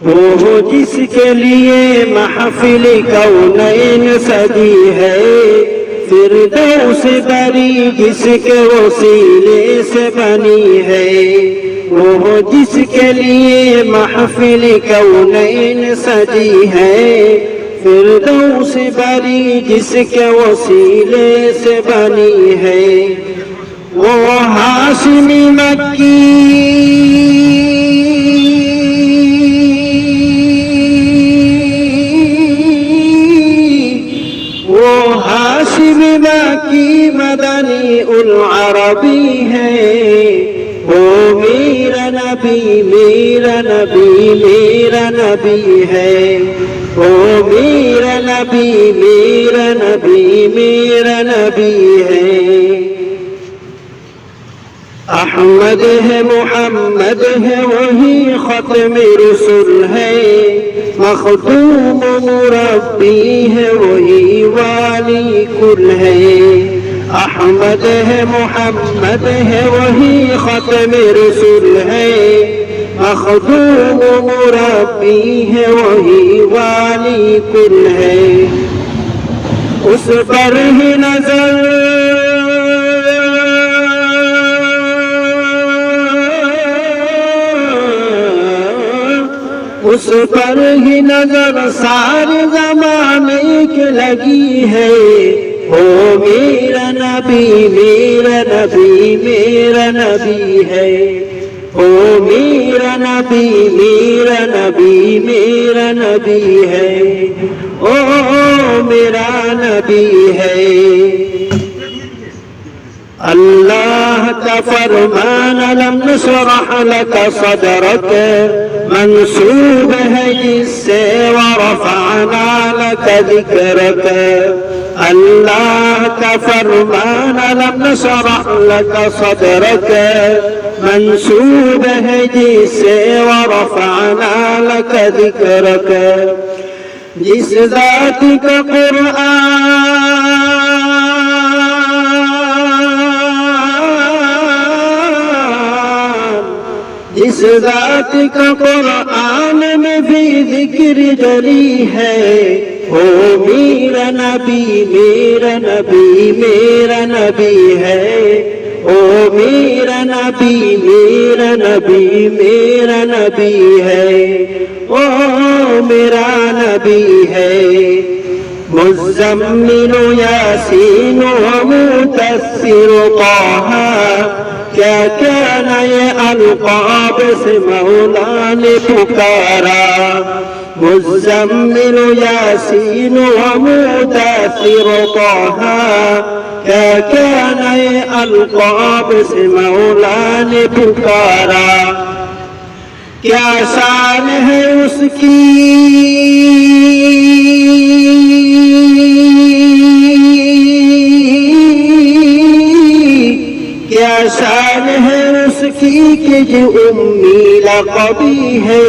وہ جس کے لیے محفل کونین سجی ہے، فردوس بری جس کے وسیلے سے بنی ہے، وہ جس کے لیے محفل کونین سجی ہے، فردوس بری جس کے وسیلے سے بنی ہے، وہ ہاشمی مکی کی مدنی العربی ہے، وہ میرا نبی میرا نبی میرا نبی ہے، وہ میرا نبی میرا نبی میرا نبی ہے۔ احمد ہے محمد ہے وہی ختم رسل ہے، مخدوم مربی ہے وہی والی کل ہے، احمد ہے محمد ہے وہی ختم رسل ہے، مخدوم مربی ہے وہی والی کل ہے، اس پر ہی نظر اس پر ہی نظر سارے زمانے کی لگی ہے، او میرا نبی میرا نبی میرا نبی ہے، او میرا نبی میرا نبی میرا نبی ہے، او میرا نبی ہے۔ اللہ کا فرمان لم نشرح لك صدرك منسوب ہے جس سے ورفعنا لك ذکرك، اللہ کا فرمان لم نشرح لك صدرك منسوب ہے جس سے ورفعنا لك ذکرك، جس ذات کا قرآن جس ذات کا قرآن میں بھی ذکر جلی ہے، او میرا نبی میرا نبی میرا نبی ہے، او میرا نبی میرا نبی میرا نبی ہے، او میرا نبی ہے۔ مزمل یاسین و مدثر طہ، کیا کہنا یہ القاب سے مولا نے پکارا، مزمل یاسین و مدثر طہ، کیا کہنا یہ القاب سے مولا نے پکارا، کیا شان ہے اس کی کیا شان ہے اس کی کہ جو امی لقبی ہے،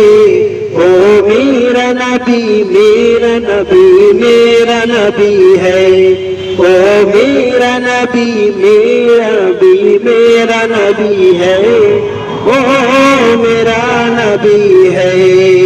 او میرا نبی میرا نبی میرا نبی ہے، او میرا نبی میرا نبی میرا نبی ہے، او میرا نبی ہے۔